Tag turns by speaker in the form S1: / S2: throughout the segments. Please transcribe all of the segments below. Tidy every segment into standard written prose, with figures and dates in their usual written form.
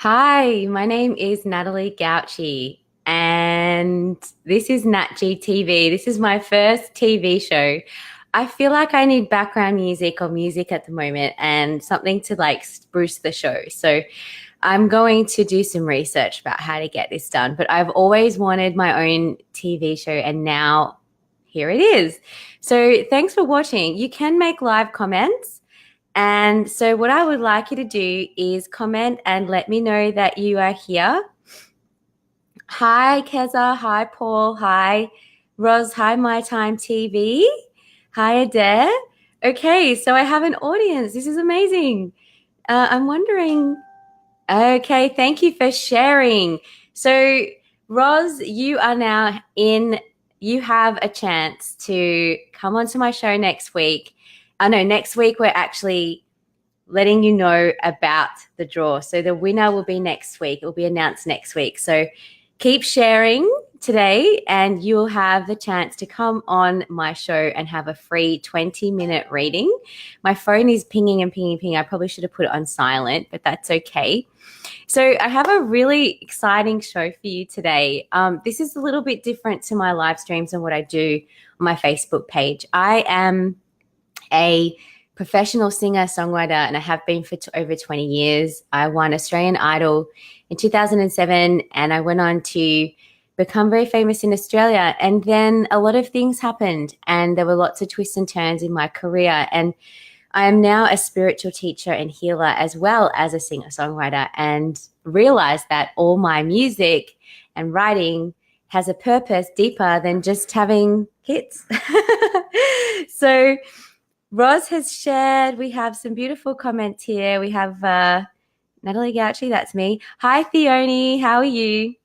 S1: Hi, my name is Natalie Gauci, and this is NatG TV. This is my first TV show. I feel like I need background music or music at the moment and something to like spruce the show. So I'm going to do some research about how to get this done. But I've always wanted my own TV show, and now here it is. So thanks for watching. You can make live comments. And so, what I would like you to do is comment and let me know that you are here. Hi, Keza. Hi, Paul. Hi, Roz. Hi, My Time TV. Hi, Adair. Okay, so I have an audience. This is amazing. I'm wondering. Okay, thank you for sharing. So, Roz, you are now in. You have a chance to come onto my show next week. I know next week we're actually letting you know about the draw. So the winner will be next week. It will be announced next week. So keep sharing today and you'll have the chance to come on my show and have a free 20-minute reading. My phone is pinging and pinging, pinging. I probably should have put it on silent, but that's okay. So I have a really exciting show for you today. This is a little bit different to my live streams and what I do on my Facebook page. I am a professional singer songwriter and I have been for over 20 years. I won Australian Idol in 2007 and I went on to become very famous in Australia, and then a lot of things happened and there were lots of twists and turns in my career, and I am now a spiritual teacher and healer as well as a singer songwriter, and realized that all my music and writing has a purpose deeper than just having hits. So Roz has shared. We have some beautiful comments here. We have Natalie Gauci, that's me. Hi, Theone. How are you?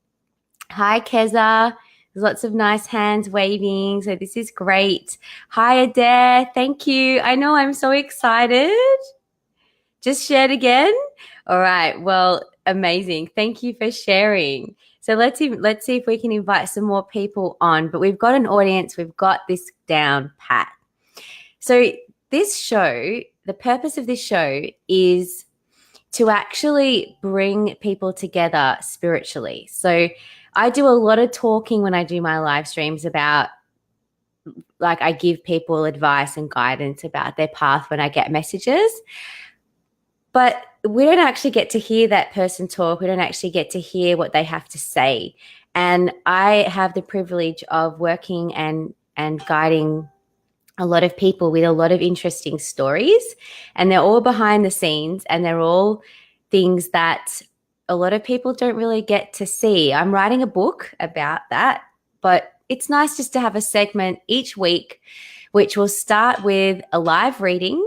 S1: Hi, Keza. There's lots of nice hands waving. So this is great. Hi, Adair. Thank you. I know, I'm so excited. Just shared again. All right. Well, amazing. Thank you for sharing. So let's see if we can invite some more people on. But we've got an audience. We've got this down pat. So this show, the purpose of this show is to actually bring people together spiritually. So I do a lot of talking when I do my live streams about, like, I give people advice and guidance about their path when I get messages. But we don't actually get to hear that person talk. We don't actually get to hear what they have to say. And I have the privilege of working and guiding a lot of people with a lot of interesting stories, and they're all behind the scenes and they're all things that a lot of people don't really get to see. I'm writing a book about that, but it's nice just to have a segment each week, which will start with a live reading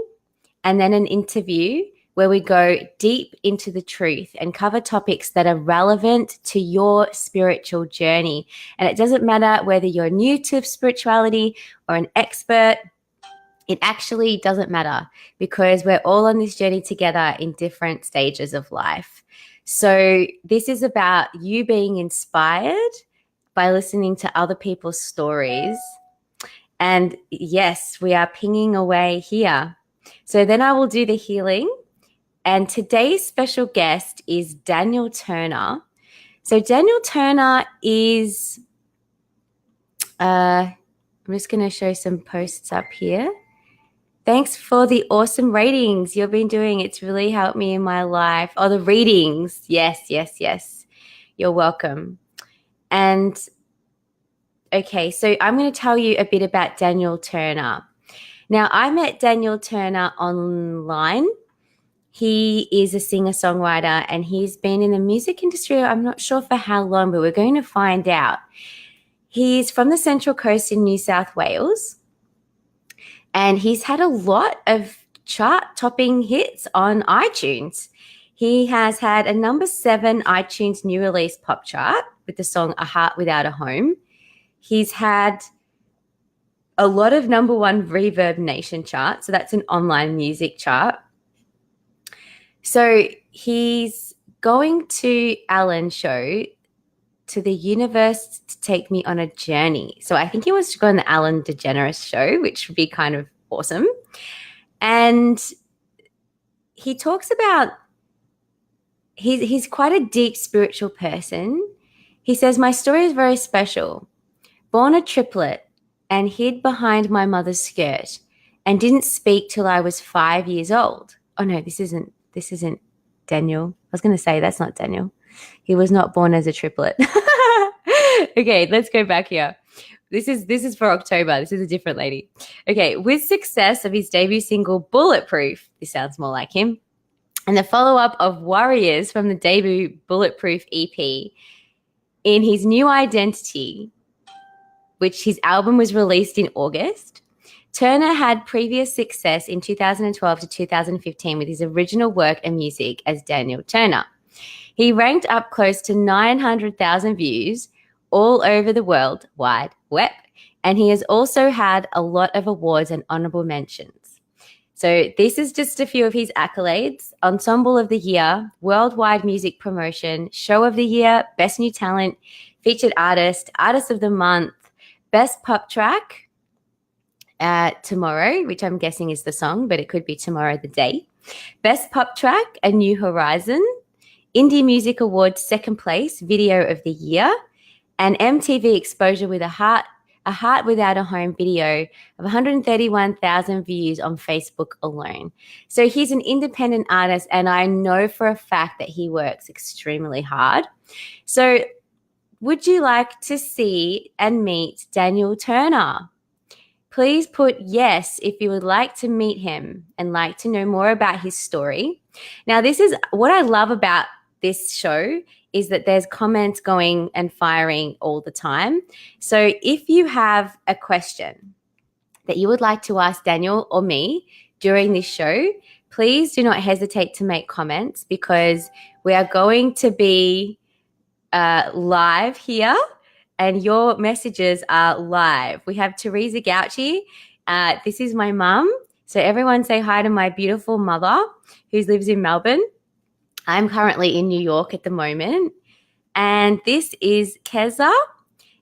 S1: and then an interview where we go deep into the truth and cover topics that are relevant to your spiritual journey. And it doesn't matter whether you're new to spirituality or an expert. It actually doesn't matter, because we're all on this journey together in different stages of life. So this is about you being inspired by listening to other people's stories. And yes, we are pinging away here. So then I will do the healing. And today's special guest is Daniel Turner. So Daniel Turner is, I'm just going to show some posts up here. Thanks for the awesome ratings you've been doing. It's really helped me in my life. Oh, the readings. Yes, yes, yes. You're welcome. And okay, so I'm going to tell you a bit about Daniel Turner. Now, I met Daniel Turner online. He is a singer-songwriter and he's been in the music industry, I'm not sure for how long, but we're going to find out. He's from the Central Coast in New South Wales, and he's had a lot of chart-topping hits on iTunes. He has had a number 7 iTunes new release pop chart with the song A Heart Without a Home. He's had a lot of number 1 Reverb Nation chart, so that's an online music chart. So he's going to Alan's show, To the Universe to Take Me on a Journey. So I think he wants to go on the Alan DeGeneres show, which would be kind of awesome. And he talks about he's quite a deep spiritual person. He says, my story is very special. Born a triplet and hid behind my mother's skirt and didn't speak till I was 5 years old. Oh no, this isn't Daniel. I was going to say that's not Daniel. He was not born as a triplet. Okay, let's go back here. This is for October. This is a different lady. Okay, with success of his debut single Bulletproof, this sounds more like him, and the follow-up of Warriors from the debut Bulletproof EP, in his new identity, which his album was released in August, Turner had previous success in 2012 to 2015 with his original work and music as Daniel Turner. He ranked up close to 900,000 views all over the world wide web, and he has also had a lot of awards and honorable mentions. So this is just a few of his accolades: Ensemble of the Year, Worldwide Music Promotion, Show of the Year, Best New Talent, Featured Artist, Artist of the Month, Best Pop Track, Tomorrow, which I'm guessing is the song, but it could be Tomorrow the Day, Best Pop Track, A New Horizon, Indie Music Awards second place, Video of the Year, and MTV Exposure with a Heart Without a Home video of 131,000 views on Facebook alone. So he's an independent artist, and I know for a fact that he works extremely hard. So would you like to see and meet Daniel Turner? Please put yes if you would like to meet him and like to know more about his story. Now, this is what I love about this show, is that there's comments going and firing all the time. So if you have a question that you would like to ask Daniel or me during this show, please do not hesitate to make comments, because we are going to be live here and your messages are live. We have Teresa Gauci. This is my mum. So everyone say hi to my beautiful mother who lives in Melbourne. I'm currently in New York at the moment. And this is Keza.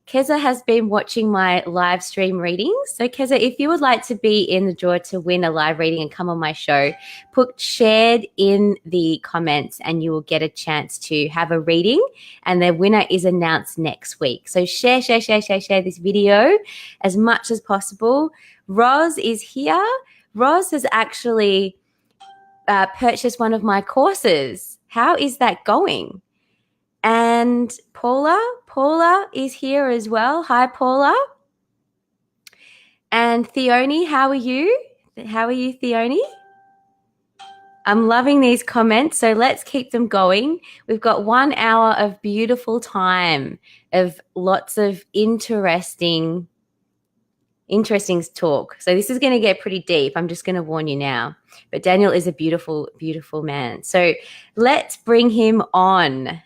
S1: Keza has been watching my live stream readings. So Keza, if you would like to be in the draw to win a live reading and come on my show, put shared in the comments and you will get a chance to have a reading, and the winner is announced next week. So share this video as much as possible. Roz is here. Roz has actually purchased one of my courses. How is that going? And Paula is here as well. Hi, Paula. And Theone, how are you? How are you, Theone? I'm loving these comments, so let's keep them going. We've got 1 hour of beautiful time, of lots of interesting talk. So this is going to get pretty deep. I'm just going to warn you now. But Daniel is a beautiful, beautiful man. So let's bring him on.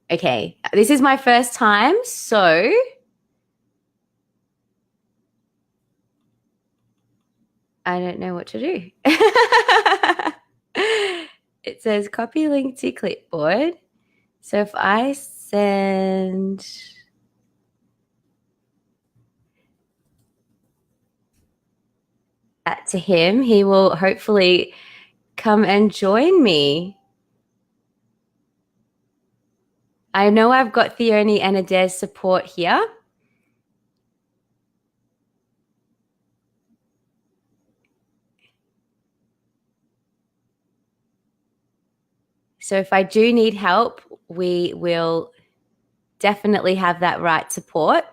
S1: Okay, this is my first time, so I don't know what to do. It says copy link to clipboard. So if I send that to him, he will hopefully come and join me. I know I've got Theone and Adair's support here. So if I do need help, we will definitely have that right support.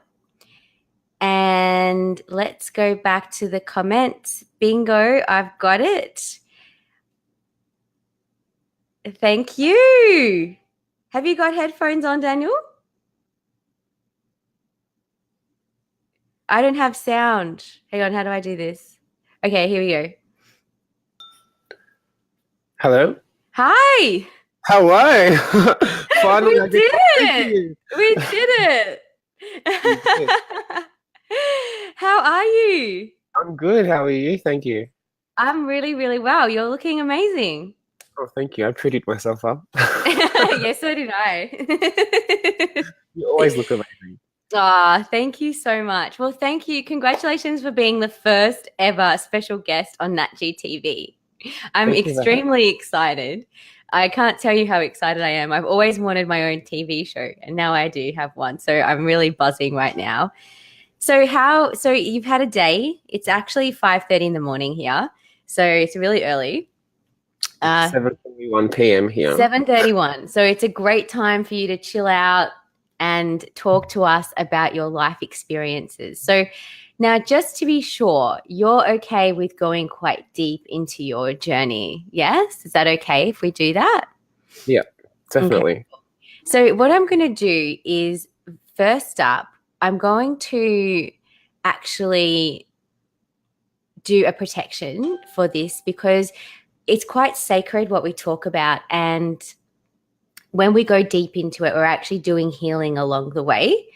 S1: And let's go back to the comments. Bingo, I've got it. Thank you. Have you got headphones on, Daniel? I don't have sound. Hang on, how do I do this? Okay, here we go.
S2: Hello.
S1: Hi.
S2: Hello. Finally,
S1: We did it. We did it. How are you?
S2: I'm good. How are you? Thank you.
S1: I'm really, really well. You're looking amazing.
S2: Oh, thank you. I prettied myself up.
S1: Yes, so did I.
S2: You always look amazing.
S1: Thank you so much. Well, thank you. Congratulations for being the first ever special guest on NatG TV. I'm
S2: Thank you for having
S1: extremely excited. I can't tell you how excited I am. I've always wanted my own TV show, and now I do have one. So I'm really buzzing right now. So you've had a day. It's actually 5:30 in the morning here. So it's really early.
S2: It's
S1: Uh
S2: 7:21 p.m. here.
S1: 7:31. So it's a great time for you to chill out and talk to us about your life experiences. So now, just to be sure, you're okay with going quite deep into your journey. Yes? Is that okay if we do that?
S2: Yeah,
S1: Okay.
S2: definitely.
S1: So what I'm going to do is first up, I'm going to actually do a protection for this because it's quite sacred what we talk about. And when we go deep into it, we're actually doing healing along the way.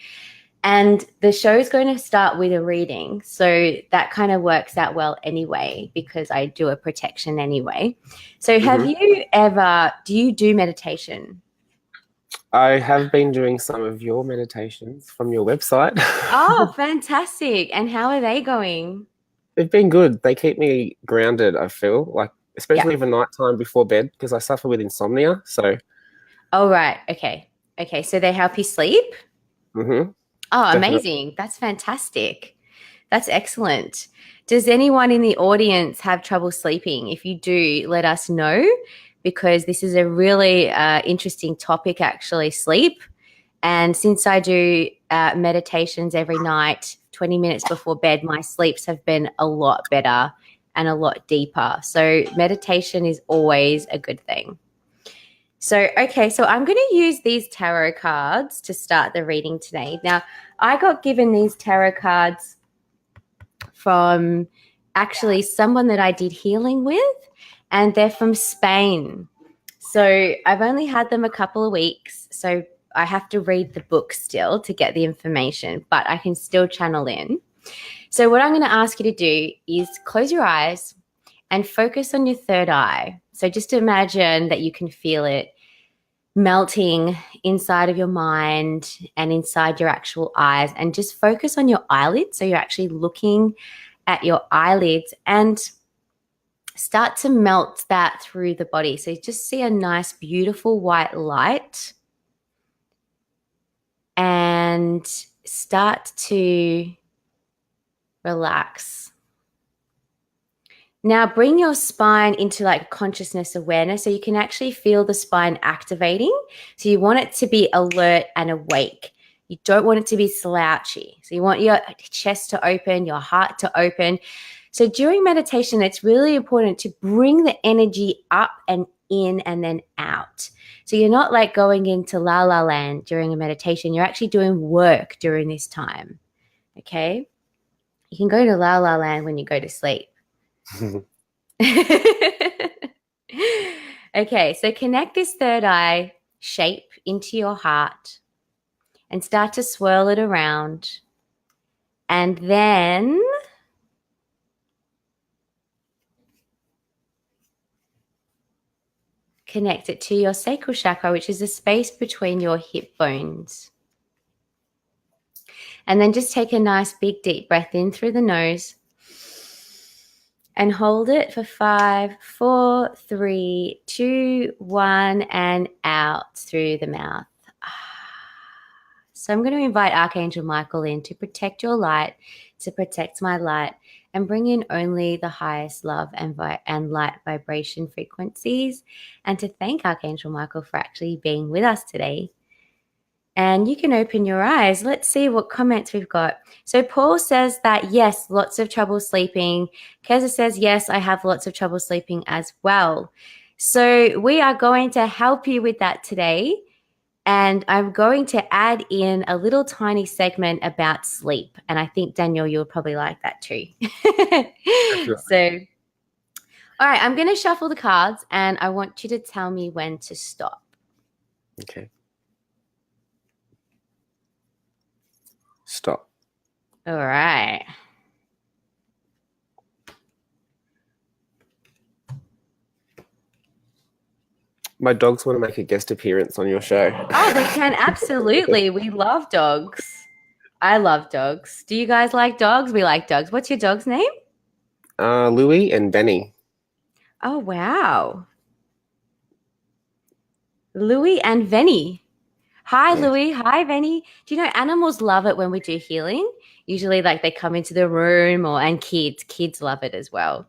S1: And the show is going to start with a reading. So that kind of works out well anyway, because I do a protection anyway. So do you do meditation?
S2: I have been doing some of your meditations from your website.
S1: Oh, fantastic. And how are they going?
S2: They've been good. They keep me grounded, I feel, like
S1: Yeah.
S2: especially for nighttime before bed because I suffer with insomnia. So,
S1: Oh, right. Okay. Okay. So they help you sleep?
S2: hmm
S1: Oh,
S2: definitely.
S1: amazing. That's fantastic. That's excellent. Does anyone in the audience have trouble sleeping? If you do, let us know because this is a really interesting topic, actually, sleep. And since I do meditations every night, 20 minutes before bed, my sleeps have been a lot better and a lot deeper. So meditation is always a good thing. So, okay, so I'm going to use these tarot cards to start the reading today. Now, I got given these tarot cards from actually someone that I did healing with, and they're from Spain. So I've only had them a couple of weeks, so I have to read the book still to get the information, but I can still channel in. So what I'm going to ask you to do is close your eyes and focus on your third eye. So just imagine that you can feel it melting inside of your mind and inside your actual eyes, and just focus on your eyelids. So you're actually looking at your eyelids and start to melt that through the body. So you just see a nice, beautiful white light and start to relax. Now bring your spine into like consciousness awareness so you can actually feel the spine activating. So you want it to be alert and awake. You don't want it to be slouchy. So you want your chest to open, your heart to open. So during meditation, it's really important to bring the energy up and in and then out. So you're not like going into la la land during a meditation. You're actually doing work during this time. Okay? You can go to la la land when you go to sleep. Okay, so connect this third eye shape into your heart and start to swirl it around. And then connect it to your sacral chakra, which is the space between your hip bones. And then just take a nice big deep breath in through the nose and hold it for 5, 4, 3, 2, 1, and out through the mouth. So I'm going to invite Archangel Michael in to protect your light, to protect my light, and bring in only the highest love and light vibration frequencies, and to thank Archangel Michael for actually being with us today. And you can open your eyes. Let's see what comments we've got. So Paul says that, yes, lots of trouble sleeping. Keza says, yes, I have lots of trouble sleeping as well. So we are going to help you with that today. And I'm going to add in a little tiny segment about sleep. And I think, Daniel, you'll probably like that too. So, all right, I'm going to shuffle the cards and I want you to tell me when to stop.
S2: Okay. Stop.
S1: All right.
S2: My dogs want to make a guest appearance on your show.
S1: Oh, they can. Absolutely. We love dogs. I love dogs. Do you guys like dogs? We like dogs. What's your dog's name?
S2: Louis and Benny.
S1: Oh, wow. Louis and Venny. Hi,
S2: Yes.
S1: Louis. Hi, Venny. Do you know animals love it when we do healing? Usually, like they come into the room, and kids love it as well.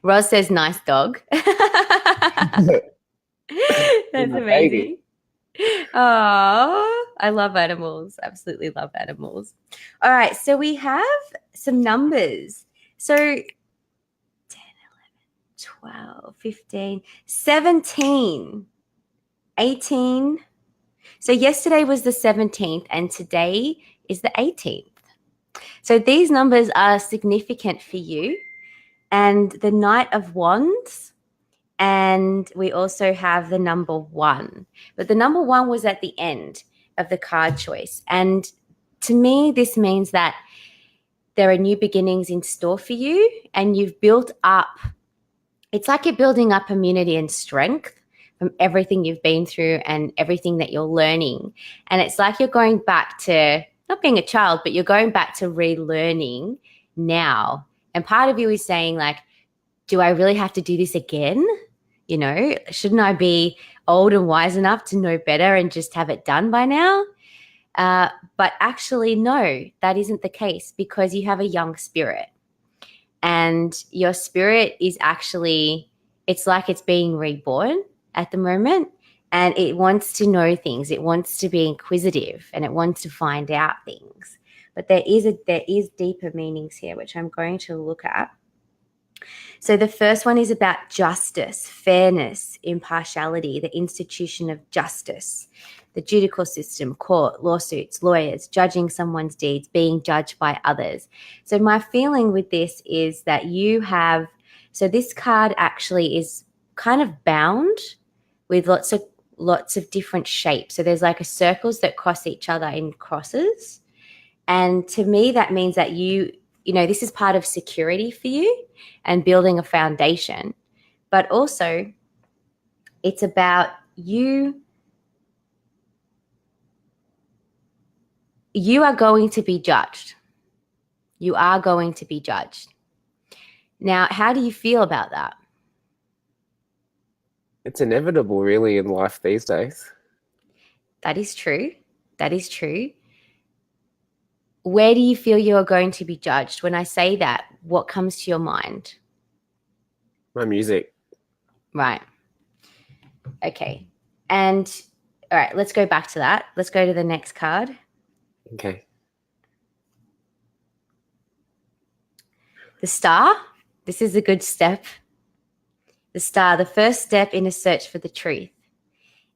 S1: Roz says, "Nice dog." That's
S2: My baby.
S1: amazing. Oh, I love animals. Absolutely love animals. All right, so we have some numbers. So 10, 12, 15, 17, 18. So yesterday was the 17th and today is the 18th. So these numbers are significant for you. And the Knight of Wands, and we also have the number 1. But the number 1 was at the end of the card choice. And to me, this means that there are new beginnings in store for you, and you've built up. It's like you're building up immunity and strength from everything you've been through and everything that you're learning. And it's like you're going back to not being a child, but you're going back to relearning now. And part of you is saying, like, do I really have to do this again? You know, shouldn't I be old and wise enough to know better and just have it done by now? But actually, no, that isn't the case, because you have a young spirit. And your spirit is actually, it's like it's being reborn at the moment, and it wants to know things. It wants to be inquisitive, and it wants to find out things. But there is deeper meanings here, which I'm going to look at. So the first one is about justice, fairness, impartiality, the institution of justice, the judicial system, court, lawsuits, lawyers, judging someone's deeds, being judged by others. So my feeling with this is that so this card actually is kind of bound with lots of different shapes. So there's like a circles that cross each other in crosses. And to me, that means that this is part of security for you and building a foundation. But also, it's about you. You are going to be judged. You are going to be judged. Now, how do you feel about that?
S2: It's inevitable, really, in life these days.
S1: That is true. That is true. Where do you feel you are going to be judged? When I say that, what comes to your mind?
S2: My music.
S1: Right. Okay. And all right, let's go back to that. Let's go to the next card.
S2: Okay.
S1: The Star. This is a good step. The Star, the first step in a search for the truth.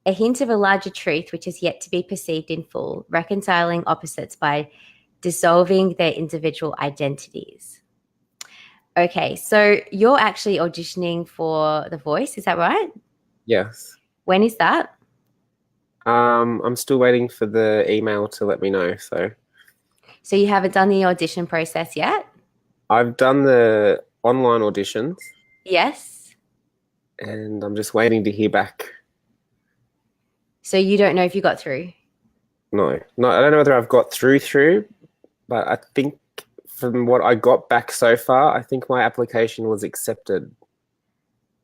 S1: A hint of a larger truth which is yet to be perceived in full, reconciling opposites by dissolving their individual identities. Okay, so you're actually auditioning for The Voice, is that right?
S2: Yes.
S1: When is that?
S2: I'm still waiting for the email to let me know.
S1: So you haven't done the audition process yet?
S2: I've done the online auditions
S1: Yes.
S2: and I'm just waiting to hear back.
S1: So you don't know if you got through?
S2: No, I don't know whether I've got through, but I think from what I got back so far, I think my application was accepted.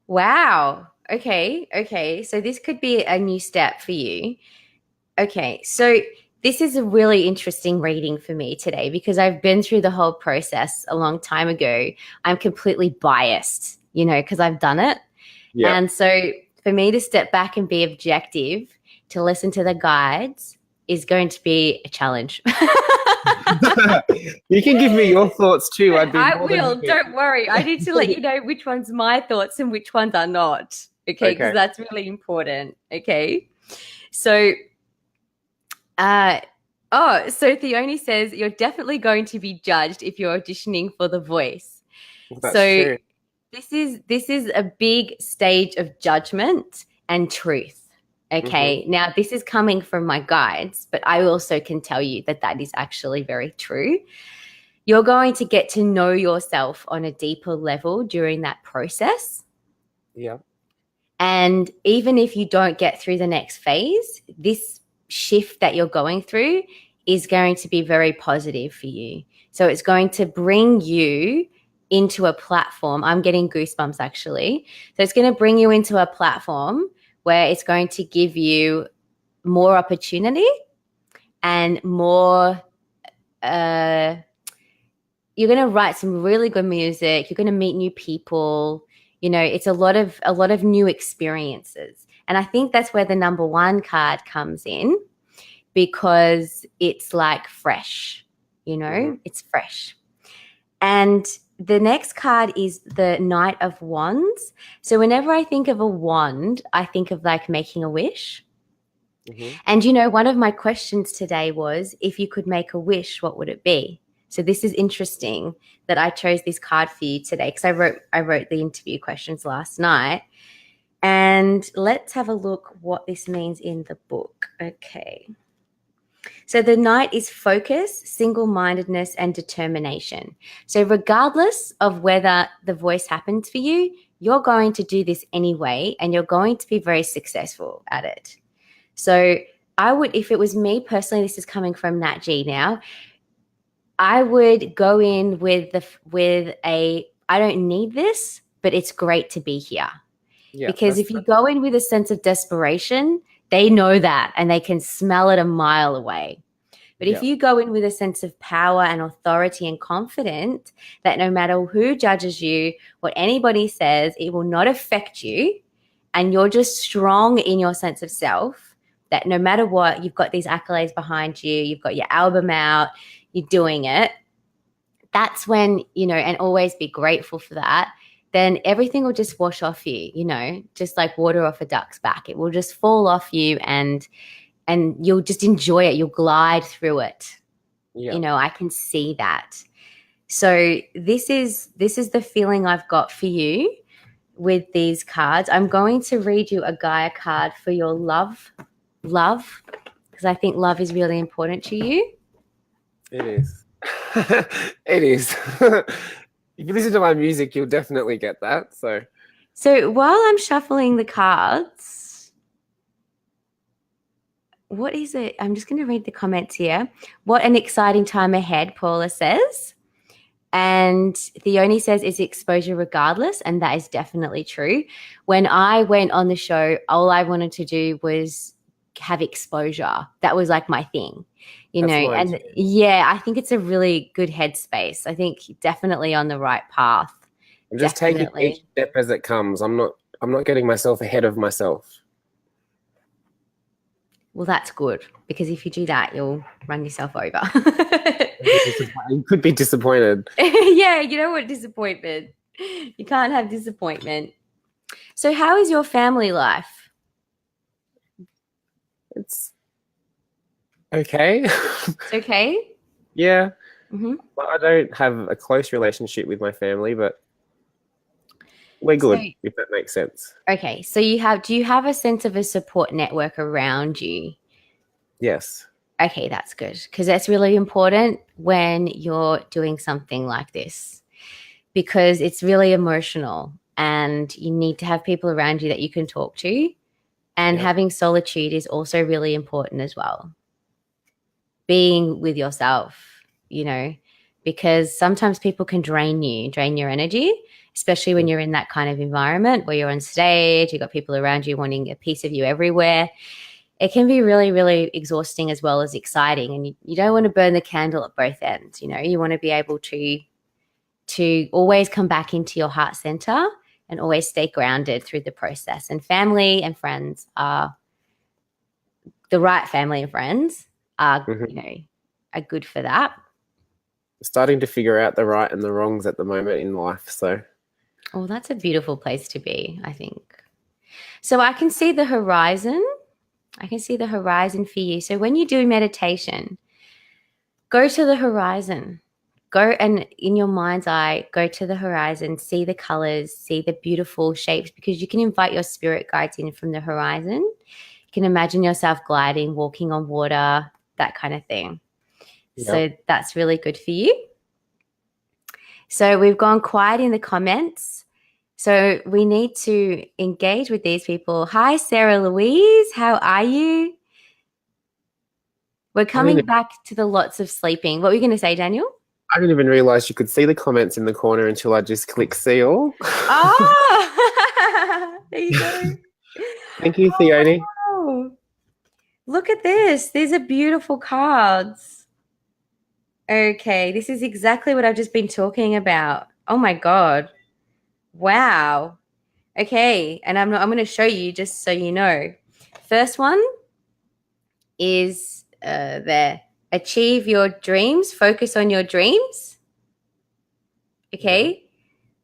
S1: Wow. Okay. So this could be a new step for you. Okay. So this is a really interesting reading for me today because I've been through the whole process a long time ago. I'm completely biased, because I've done it.
S2: Yeah.
S1: And so for me to step back and be objective, to listen to the guides is going to be a challenge.
S2: You can give me your thoughts too.
S1: I will. Don't worry. I need to let you know which one's my thoughts and which ones are not. Okay, because that's really important. Okay. So, so Theone says you're definitely going to be judged if you're auditioning for The Voice.
S2: That's true.
S1: This is a big stage of judgment and truth. Okay. Mm-hmm. Now this is coming from my guides, but I also can tell you that is actually very true. You're going to get to know yourself on a deeper level during that process.
S2: Yeah.
S1: And even if you don't get through the next phase, this shift that you're going through is going to be very positive for you. So it's going to bring you into a platform. I'm getting goosebumps actually. So it's going to bring you into a platform where it's going to give you more opportunity and more you're going to write some really good music. You're going to meet new people. You know, it's a lot of new experiences. And I think that's where the number one card comes in, because it's like fresh, you know, it's fresh. And the next card is the Knight of Wands. So whenever I think of a wand, I think of like making a wish. And, you know, one of my questions today was, if you could make a wish, what would it be? So this is interesting that I chose this card for you today, because I wrote the interview questions last night. And let's have a look what this means in the book. Okay. So the Knight is focus, single-mindedness, and determination. So regardless of whether the voice happens for you, you're going to do this anyway, and you're going to be very successful at it. So I would, if it was me personally, this is coming from Nat G now, I would go in with a I don't need this, but it's great to be here.
S2: Yeah,
S1: because if you go in with a sense of desperation, they know that and they can smell it a mile away. But if you go in with a sense of power and authority and confidence that no matter who judges you, what anybody says, it will not affect you, and you're just strong in your sense of self, that no matter what, you've got these accolades behind you, you've got your album out, you're doing it, that's when, you know, and always be grateful for that, then everything will just wash off you, you know, just like water off a duck's back. It will just fall off you, and you'll just enjoy it. You'll glide through it. You know, I can see that. So this is the feeling I've got for you with these cards. I'm going to read you a Gaia card for your love, because I think love is really important to you.
S2: It is. It is. If you listen to my music, you'll definitely get that. So
S1: while I'm shuffling the cards, what is it? I'm just going to read the comments here. What an exciting time ahead, Paula says. And Theoni says, is exposure regardless? And that is definitely true. When I went on the show, all I wanted to do was have exposure. That was like my thing, you know. And yeah, I think it's a really good headspace. I think definitely on the right path.
S2: I'm just taking each step as it comes. I'm not getting myself ahead of myself.
S1: Well, that's good, because if you do that, you'll run yourself over.
S2: You could be disappointed.
S1: Yeah, you don't want disappointment. You can't have disappointment. So how is your family life?
S2: It's okay.
S1: It's okay?
S2: Yeah. I don't have a close relationship with my family, but we're good, if that makes sense.
S1: Okay, so do you have a sense of a support network around you?
S2: Yes.
S1: Okay, that's good, because that's really important when you're doing something like this, because it's really emotional and you need to have people around you that you can talk to, and having solitude is also really important as well. Being with yourself, you know, because sometimes people can drain your energy, especially when you're in that kind of environment where you're on stage, you've got people around you wanting a piece of you everywhere. It can be really, really exhausting as well as exciting. And you don't want to burn the candle at both ends. You know, you want to be able to always come back into your heart center and always stay grounded through the process. And family and friends are the right family and friends are, you know, are good for that.
S2: Starting to figure out the right and the wrongs at the moment in life. So,
S1: oh, that's a beautiful place to be, I think. So I can see the horizon. I can see the horizon for you. So when you do meditation, go to the horizon. Go and in your mind's eye, go to the horizon, see the colors, see the beautiful shapes, because you can invite your spirit guides in from the horizon. You can imagine yourself gliding, walking on water, that kind of thing. Yep. So that's really good for you. So we've gone quiet in the comments. So we need to engage with these people. Hi, Sarah Louise. How are you? We're coming back to the lots of sleeping. What were you going to say, Daniel?
S2: I didn't even realize you could see the comments in the corner until I just click seal.
S1: Oh, there you go.
S2: Thank you,
S1: Oh,
S2: Theone.
S1: wow. Look at this. These are beautiful cards. Okay, this is exactly what I've just been talking about. Oh my God. Wow. Okay, and I'm going to show you just so you know. First one is there. Achieve your dreams, focus on your dreams.
S2: Yeah,
S1: Okay?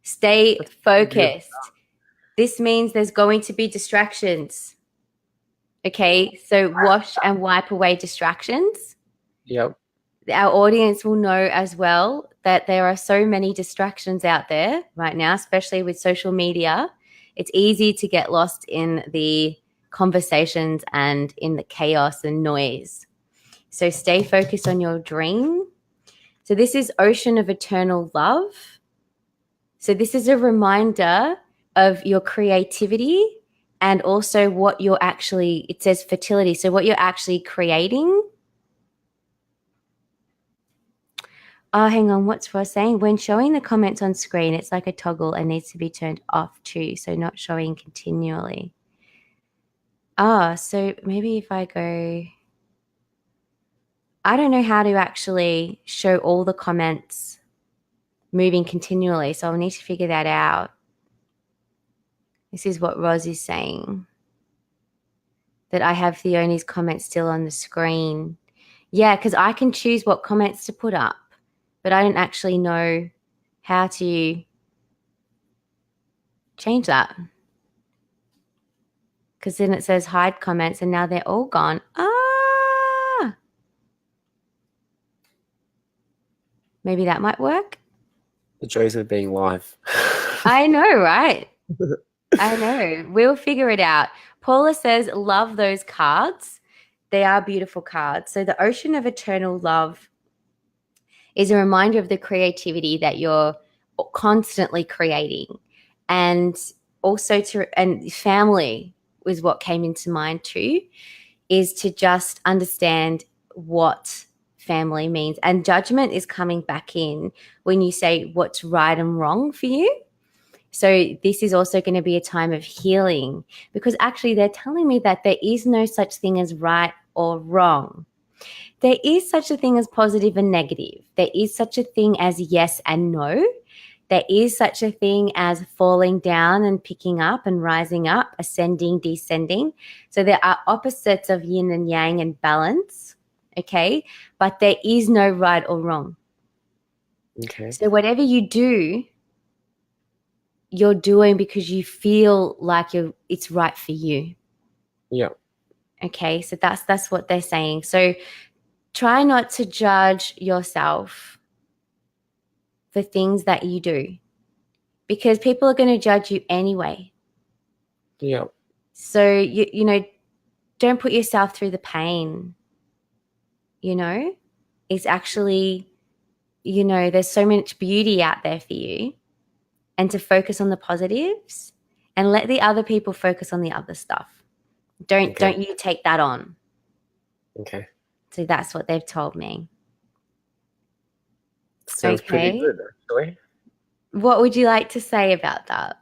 S1: Stay
S2: that's pretty beautiful.
S1: focused. This means there's going to be distractions. Okay, so wash and wipe away distractions.
S2: Yep.
S1: Our audience will know as well that there are so many distractions out there right now, especially with social media. It's easy to get lost in the conversations and in the chaos and noise. So stay focused on your dream. So this is Ocean of Eternal Love. So this is a reminder of your creativity and also what you're actually, it says fertility. So what you're actually creating. Oh, hang on. What's Ross saying? When showing the comments on screen, it's like a toggle and needs to be turned off too. So not showing continually. Ah, so maybe if I go, I don't know how to actually show all the comments moving continually. So I'll need to figure that out. This is what Roz is saying. That I have Theone's comments still on the screen. Yeah, because I can choose what comments to put up, but I don't actually know how to change that. Because then it says hide comments and now they're all gone. Ah, maybe that might work.
S2: The joys of being live.
S1: I know, right? I know. We'll figure it out. Paula says, love those cards. They are beautiful cards. So the Ocean of Eternal Love is a reminder of the creativity that you're constantly creating. And also and family was what came into mind too, is to just understand what family means. And judgment is coming back in when you say what's right and wrong for you. So this is also going to be a time of healing because actually they're telling me that there is no such thing as right or wrong. There is such a thing as positive and negative. There is such a thing as yes and no. There is such a thing as falling down and picking up and rising up, ascending, descending. So there are opposites of yin and yang and balance, okay? But there is no right or wrong.
S2: Okay.
S1: So whatever you do, you're doing because you feel like it's right for you.
S2: Yeah.
S1: Okay, so that's what they're saying. So try not to judge yourself for things that you do because people are going to judge you anyway.
S2: Yeah.
S1: So you know, don't put yourself through the pain. You know, it's actually, you know, there's so much beauty out there for you, and to focus on the positives and let the other people focus on the other stuff. Don't you take that on.
S2: Okay.
S1: So that's what they've told me.
S2: Sounds pretty
S1: Okay.
S2: good, actually.
S1: What would you like to say about that?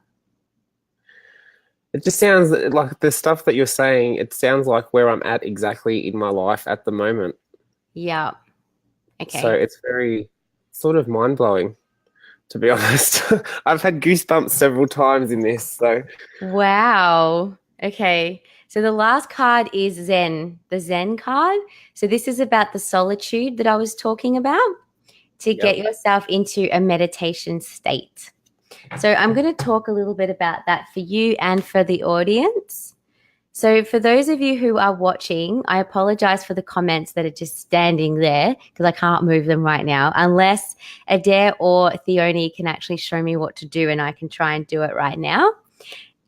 S2: It just sounds like the stuff that you're saying, it sounds like where I'm at exactly in my life at the moment.
S1: Yeah.
S2: So
S1: Okay.
S2: it's very sort of mind-blowing, to be honest. I've had goosebumps several times in this, so
S1: Wow. Okay. So the last card is Zen, the Zen card. So this is about the solitude that I was talking about to get
S2: yep.
S1: yourself into a meditation state. So I'm going to talk a little bit about that for you and for the audience. So for those of you who are watching, I apologize for the comments that are just standing there because I can't move them right now unless Adair or Theone can actually show me what to do and I can try and do it right now.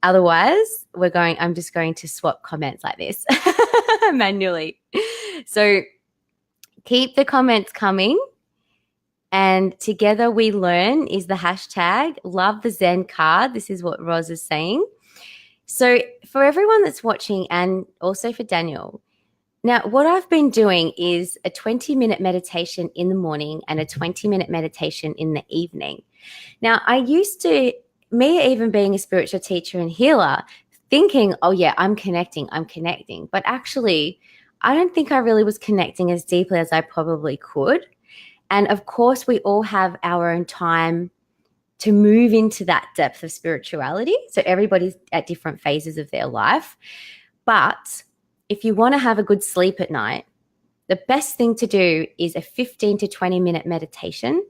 S1: Otherwise, I'm just going to swap comments like this manually. So keep the comments coming. And together we learn is the hashtag. Love the Zen card. This is what Roz is saying. So for everyone that's watching and also for Daniel, Now, what I've been doing is a 20-minute meditation in the morning and a 20-minute meditation in the evening. Now, I used to, me even being a spiritual teacher and healer, thinking, oh, yeah, I'm connecting. But actually, I don't think I really was connecting as deeply as I probably could. And of course, we all have our own time to move into that depth of spirituality. So everybody's at different phases of their life. But if you want to have a good sleep at night, the best thing to do is a 15 to 20-minute meditation.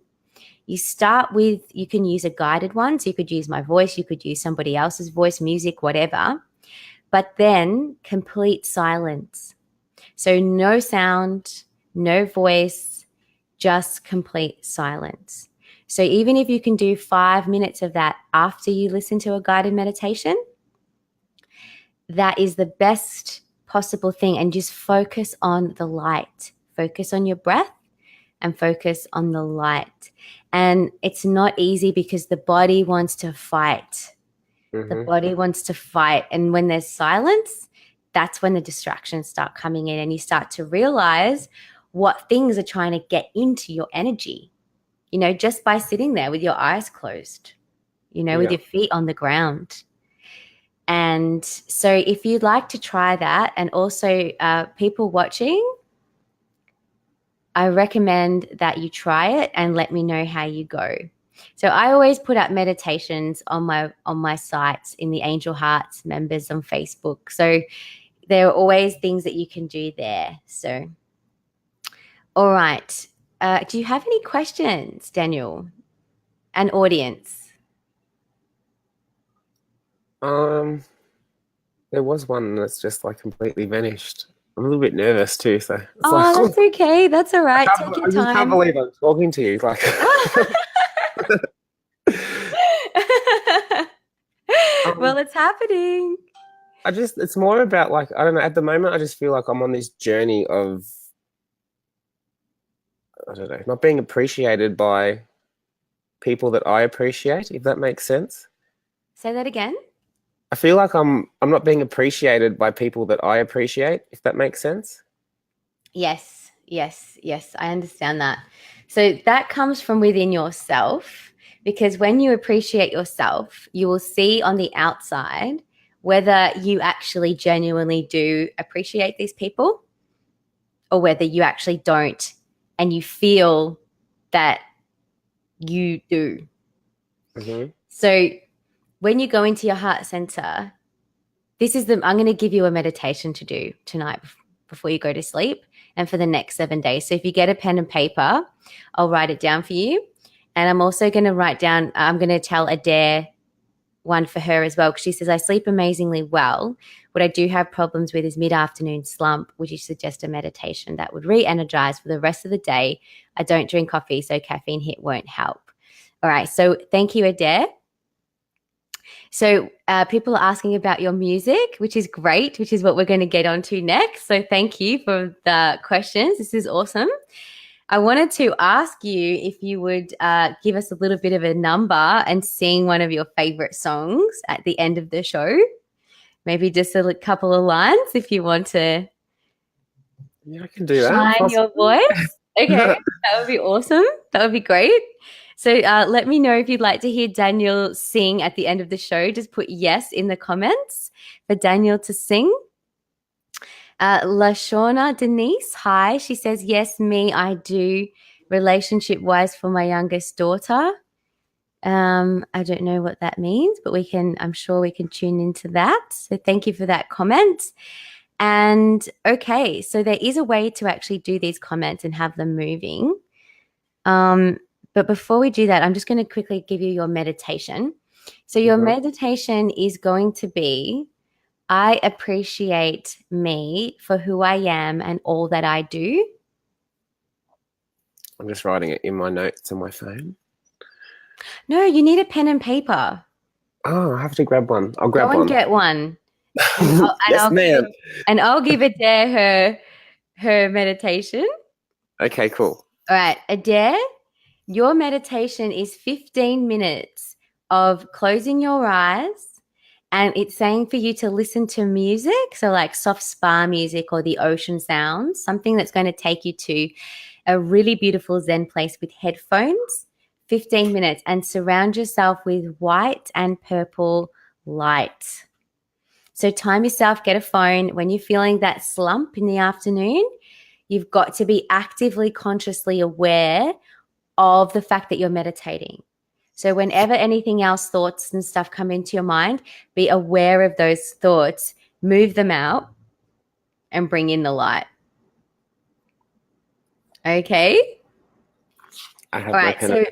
S1: You start with, you can use a guided one. So you could use my voice, you could use somebody else's voice, music, whatever. But then complete silence. So no sound, no voice, just complete silence. So even if you can do 5 minutes of that after you listen to a guided meditation, that is the best possible thing. And just focus on the light. Focus on your breath and focus on the light. And it's not easy because the body wants to fight. The body wants to fight. And when there's silence, that's when the distractions start coming in and you start to realize what things are trying to get into your energy, just by sitting there with your eyes closed, with your feet on the ground. And so if you'd like to try that, and also people watching, I recommend that you try it and let me know how you go. So I always put up meditations on my sites in the Angel Hearts members on Facebook. So there are always things that you can do there. So, all right. Do you have any questions, Daniel, and audience?
S2: There was one that's just like completely vanished. I'm a little bit nervous too, so it's
S1: That's okay. That's all right. Take your
S2: I just can't
S1: time.
S2: believe I'm talking to you. Like,
S1: Well, it's happening.
S2: it's more about like, I don't know, at the moment, I just feel like I'm on this journey of, I don't know, not being appreciated by people that I appreciate, if that makes sense.
S1: Say that again.
S2: I feel like I'm not being appreciated by people that I appreciate, if that makes sense.
S1: Yes, yes, yes. I understand that. So that comes from within yourself, because when you appreciate yourself, you will see on the outside whether you actually genuinely do appreciate these people or whether you actually don't and you feel that you do. So when you go into your heart center, I'm going to give you a meditation to do tonight before you go to sleep and for the next 7 days. So if you get a pen and paper, I'll write it down for you. And I'm also going to write down, I'm going to tell Adair one for her as well, because she says, I sleep amazingly well. What I do have problems with is mid-afternoon slump. Would you suggest a meditation that would re-energize for the rest of the day? I don't drink coffee, so caffeine hit won't help. All right. So thank you, Adair. So people are asking about your music, which is great, which is what we're going to get onto next. So thank you for the questions. This is awesome. I wanted to ask you if you would give us a little bit of a number and sing one of your favorite songs at the end of the show. Maybe just a couple of lines if you want to.
S2: Yeah, I can do that.
S1: Shine your voice. Okay, that would be awesome. That would be great. So let me know if you'd like to hear Daniel sing at the end of the show. Just put yes in the comments for Daniel to sing. Lashona Denise, hi. She says, yes, me, I do. Relationship-wise for my youngest daughter. I don't know what that means, but I'm sure we can tune into that. So thank you for that comment. And okay, so there is a way to actually do these comments and have them moving. But before we do that, I'm just going to quickly give you your meditation. So your meditation is going to be, I appreciate me for who I am and all that I do.
S2: I'm just writing it in my notes on my phone.
S1: No, you need a pen and paper.
S2: Oh, I have to grab one. I'll grab one.
S1: Go and get one.
S2: Yes, ma'am.
S1: And I'll give Adair her meditation.
S2: Okay, cool.
S1: All right, Adair, your meditation is 15 minutes of closing your eyes And it's saying for you to listen to music, so like soft spa music or the ocean sounds, something that's going to take you to a really beautiful Zen place with headphones, 15 minutes, and surround yourself with white and purple light. So time yourself, get a phone. When you're feeling that slump in the afternoon, you've got to be actively, consciously aware of the fact that you're meditating. So whenever anything else, thoughts and stuff come into your mind, be aware of those thoughts, move them out, and bring in the light. Okay?
S2: I
S1: All
S2: have my
S1: right.
S2: pen.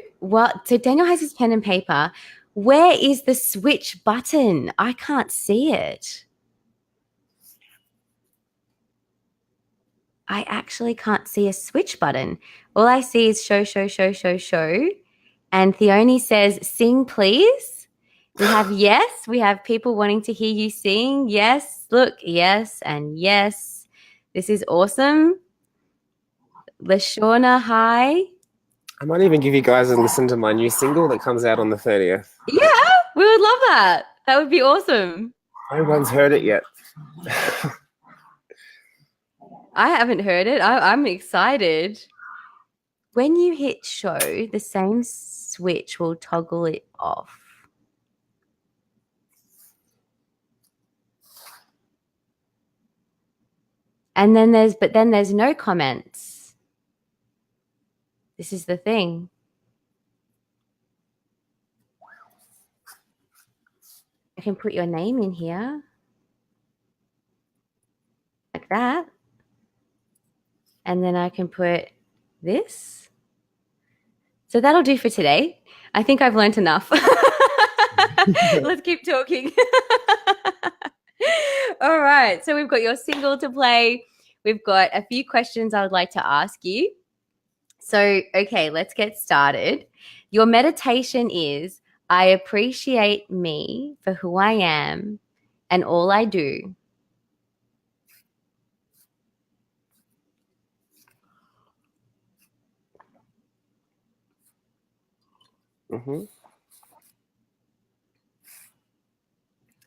S1: So Daniel has his pen and paper. Where is the switch button? I can't see it. I actually can't see a switch button. All I see is show, show, show, show, show. And Theone says, sing, please. We have yes. We have people wanting to hear you sing. Yes. Look, yes, and yes. This is awesome. Lashawna, hi.
S2: I might even give you guys a listen to my new single that comes out on the 30th.
S1: Yeah, we would love that. That would be awesome.
S2: No one's heard it yet.
S1: I haven't heard it. I'm excited. When you hit show, the same switch will toggle it off. And then there's no comments. This is the thing. I can put your name in here. Like that. And then I can put this. So that'll do for today. I think I've learned enough. Let's keep talking. All right. So we've got your single to play. We've got a few questions I would like to ask you. So, okay, let's get started. Your meditation is, I appreciate me for who I am and all I do.
S2: Mm-hmm.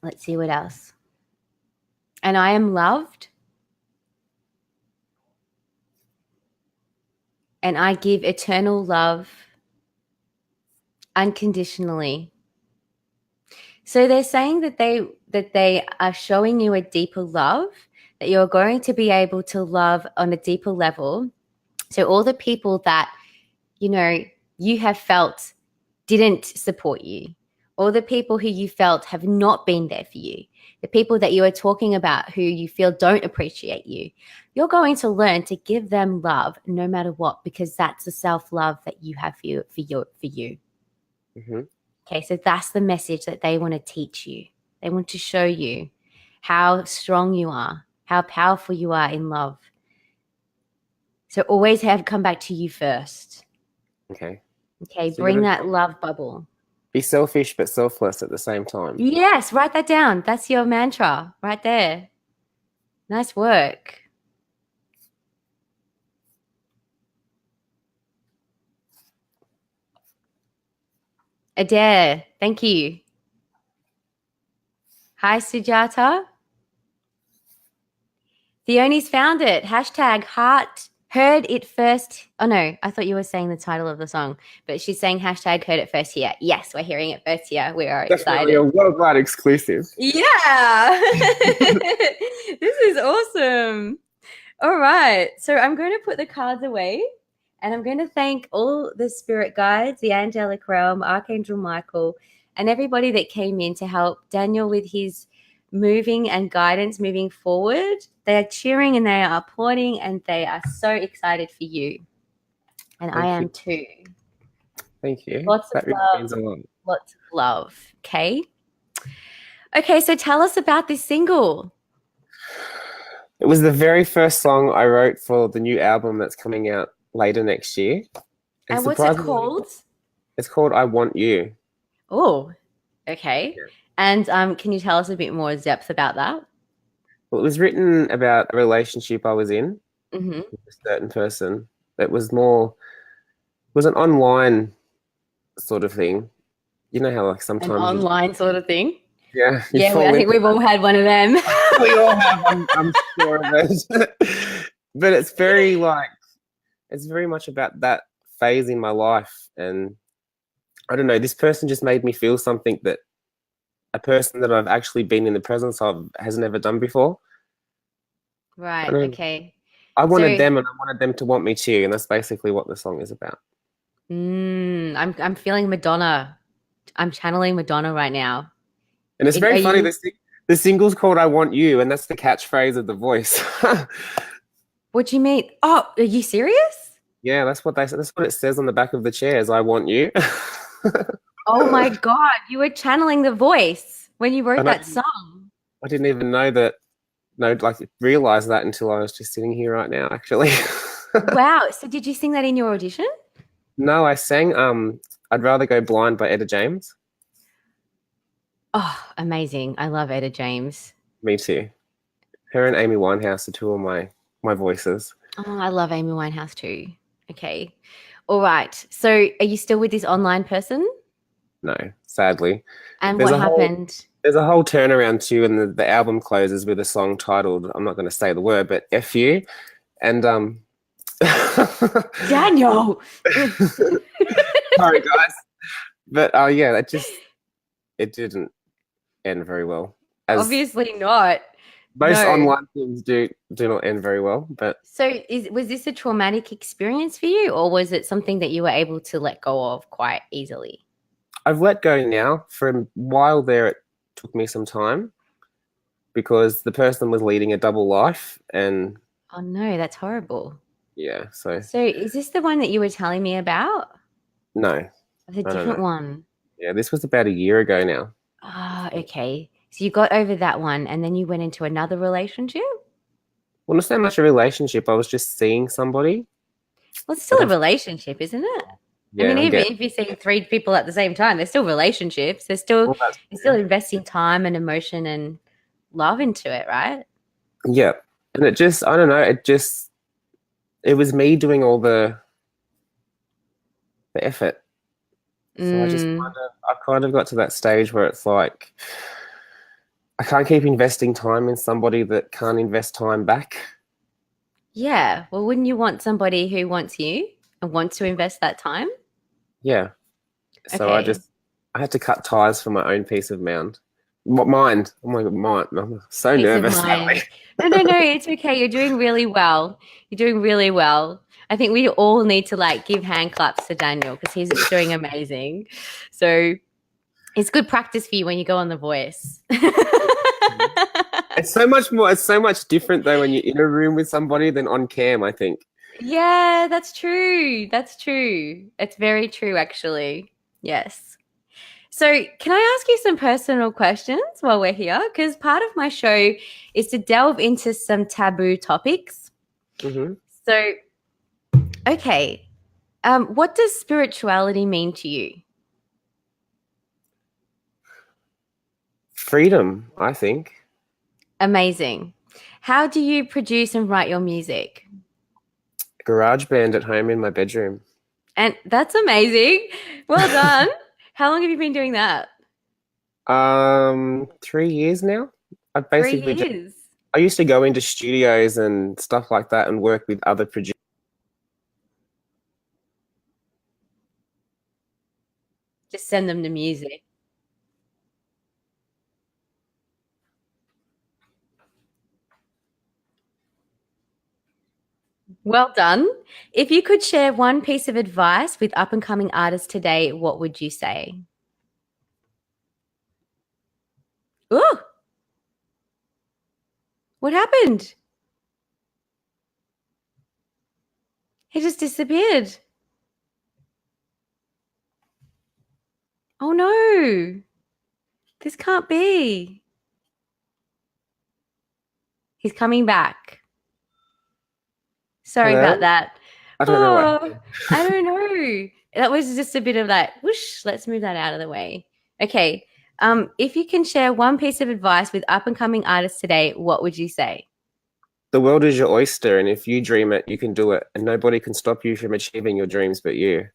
S1: Let's see what else. And I am loved. And I give eternal love unconditionally. So they're saying that they are showing you a deeper love, that you're going to be able to love on a deeper level. So all the people that, you have felt didn't support you, all the people who you felt have not been there for you, the people that you are talking about who you feel don't appreciate you, you're going to learn to give them love no matter what, because that's the self-love that you have for you.
S2: Mm-hmm.
S1: Okay, so that's the message that they want to teach you. They want to show you how strong you are, how powerful you are in love. So always have come back to you first.
S2: Okay.
S1: Okay,
S2: So
S1: bring that love bubble.
S2: Be selfish but selfless at the same time.
S1: Yes, write that down. That's your mantra right there. Nice work. Adair, thank you. Hi, Sujata. Theoni's found it. Hashtag heart heard it first. Oh, no, I thought you were saying the title of the song, but she's saying hashtag heard it first here. Yes, we're hearing it first here. We are
S2: Definitely
S1: excited.
S2: a worldwide exclusive.
S1: Yeah. This is awesome. All right. So I'm going to put the cards away and I'm going to thank all the spirit guides, the angelic realm, Archangel Michael, and everybody that came in to help Daniel with his moving and guidance moving forward. They are cheering and they are applauding and they are so excited for you. And I am too.
S2: Thank you.
S1: Lots of love.
S2: Means a lot.
S1: Lots of love. Okay. Okay, so tell us about this single.
S2: It was the very first song I wrote for the new album that's coming out later next year.
S1: And what's it called?
S2: It's called I Want You.
S1: Oh, okay. Yeah. And can you tell us a bit more depth about that?
S2: Well, it was written about a relationship I was in
S1: with
S2: a certain person. It was an online sort of thing. You know how like sometimes
S1: an online sort of thing?
S2: Yeah, you
S1: Yeah,
S2: fall
S1: I think
S2: into
S1: we've all had one of them.
S2: we all have, I'm sure of it. But it's very like it's very much about that phase in my life. And I don't know, this person just made me feel something that a person that I've actually been in the presence of has never done before. I
S1: Right.
S2: don't
S1: Okay.
S2: I wanted
S1: So,
S2: them and I wanted them to want me too, and that's basically what the song is about.
S1: I'm feeling Madonna. I'm channeling Madonna right now.
S2: And it's
S1: Are
S2: very funny,
S1: you?
S2: the single's called I Want You, and that's the catchphrase of the voice.
S1: What do you mean? Oh, are you serious?
S2: Yeah, that's what it says on the back of the chairs, I want you.
S1: Oh my God, you were channeling the voice when you wrote
S2: And
S1: that song.
S2: I didn't even know that no, like realize that until I was just sitting here right now, actually.
S1: Wow. So did you sing that in your audition?
S2: No, I sang I'd Rather Go Blind by Etta James.
S1: Oh, amazing. I love Etta James.
S2: Me too. Her and Amy Winehouse are two of my voices.
S1: Oh, I love Amy Winehouse too. Okay. All right. So are you still with this online person?
S2: No, sadly.
S1: And
S2: There's
S1: what
S2: a whole
S1: happened?
S2: there's a whole turnaround too, and the album closes with a song titled, I'm not going to say the word, but F you. And
S1: Daniel.
S2: sorry guys. But yeah, it didn't end very well. As
S1: Obviously not.
S2: most
S1: No.
S2: online things do not end very well. But
S1: So was this a traumatic experience for you, or was it something that you were able to let go of quite easily?
S2: I've let go now. For a while there, it took me some time because the person was leading a double life, and
S1: Oh no, that's horrible.
S2: yeah, so
S1: So is this the one that you were telling me about?
S2: no,
S1: It's a
S2: I don't know.
S1: different one.
S2: Yeah, this was about a year ago now.
S1: Ah, okay. So you got over that one and then you went into another relationship?
S2: Well, not so much a relationship. I was just seeing somebody,
S1: Well, it's still
S2: but
S1: a
S2: I've
S1: relationship, isn't it? I mean,
S2: yeah, I
S1: even
S2: get
S1: if you're seeing three people at the same time, they're still relationships.
S2: well, that's
S1: They're still investing time and emotion and love into it, right?
S2: yeah, and it just I don't know. It was me doing all the effort. So
S1: Mm,
S2: I kind of got to that stage where it's like I can't keep investing time in somebody that can't invest time back.
S1: yeah. Well, wouldn't you want somebody who wants you and wants to invest that time?
S2: Yeah. So
S1: Okay.
S2: I had to cut ties for my own peace of mind. Mind. Oh my God, mind. I'm so
S1: Peace of
S2: nervous, Natalie.
S1: mind. No, no, no, it's okay. You're doing really well. You're doing really well. I think we all need to like give hand claps to Daniel because he's doing amazing. So it's good practice for you when you go on The Voice.
S2: It's so much more. It's so much different though when you're in a room with somebody than on cam, I think.
S1: Yeah, that's true. That's true. It's very true, actually. Yes. So, can I ask you some personal questions while we're here? Because part of my show is to delve into some taboo topics.
S2: Hmm.
S1: So, okay, what does spirituality mean to you?
S2: Freedom, I think.
S1: Amazing. How do you produce and write your music?
S2: Garage band at home in my bedroom.
S1: And that's amazing. Well done. How long have you been doing that?
S2: 3 years now. I
S1: Three
S2: basically just
S1: years.
S2: I used to go into studios and stuff like that and work with other producers.
S1: Just send them the music. Well done. If you could share one piece of advice with up and coming artists today, what would you say? Oh, what happened? He just disappeared. Oh no, this can't be. He's coming back. Sorry about
S2: Hello?
S1: that.
S2: I don't know what
S1: Oh,
S2: happened.
S1: I don't know. That was just a bit of like, whoosh, let's move that out of the way. Okay. If you can share one piece of advice with up and coming artists today, what would you say?
S2: The world is your oyster, and if you dream it, you can do it, and nobody can stop you from achieving your dreams but you.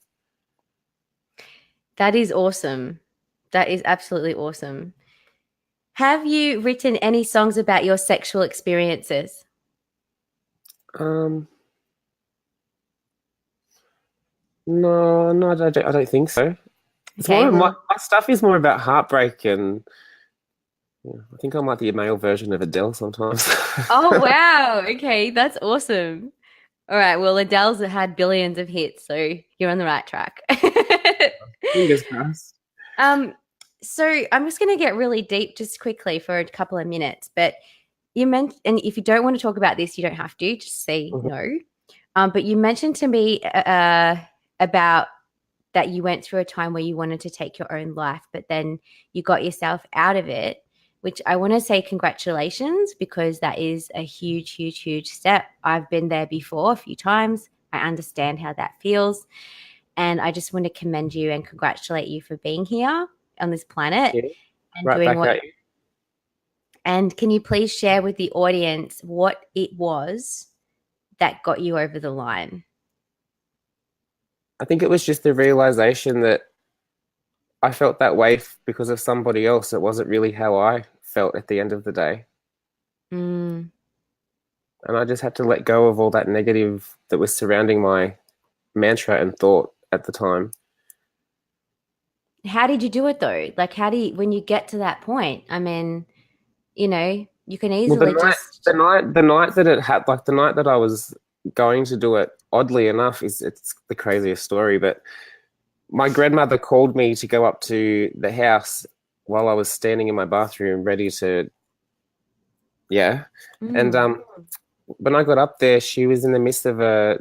S1: That is awesome. That is absolutely awesome. Have you written any songs about your sexual experiences?
S2: Um, no, I don't think so. It's more
S1: Okay,
S2: of
S1: well,
S2: my stuff is more about heartbreak, and yeah, I think I'm like the male version of Adele sometimes.
S1: oh wow. Okay, that's awesome. All right, well, Adele's had billions of hits, so you're on the right track.
S2: Fingers crossed.
S1: Um, so I'm just going to get really deep just quickly for a couple of minutes, but you meant, and if you don't want to talk about this, you don't have to, just say
S2: Mhm.
S1: no. But you mentioned to me about that you went through a time where you wanted to take your own life, but then you got yourself out of it, which I want to say congratulations because that is a huge, huge, huge step. I've been there before a few times. I understand how that feels. And I just want to commend you and congratulate you for being here on this planet
S2: Yeah,
S1: and
S2: right
S1: doing
S2: back
S1: what.
S2: at you.
S1: And can you please share with the audience what it was that got you over the line?
S2: I think it was just the realization that I felt that way because of somebody else. It wasn't really how I felt at the end of the day.
S1: Mm.
S2: And I just had to let go of all that negative that was surrounding my mantra and thought at the time.
S1: How did you do it though? Like, how do you, when you get to that point? I mean, you can
S2: Well,
S1: easily just,
S2: the night that it had, like the night that I was going to do it, oddly enough, is it's the craziest story. But my grandmother called me to go up to the house while I was standing in my bathroom, ready to, yeah. And
S1: mm,
S2: when I got up there, she was in the midst of a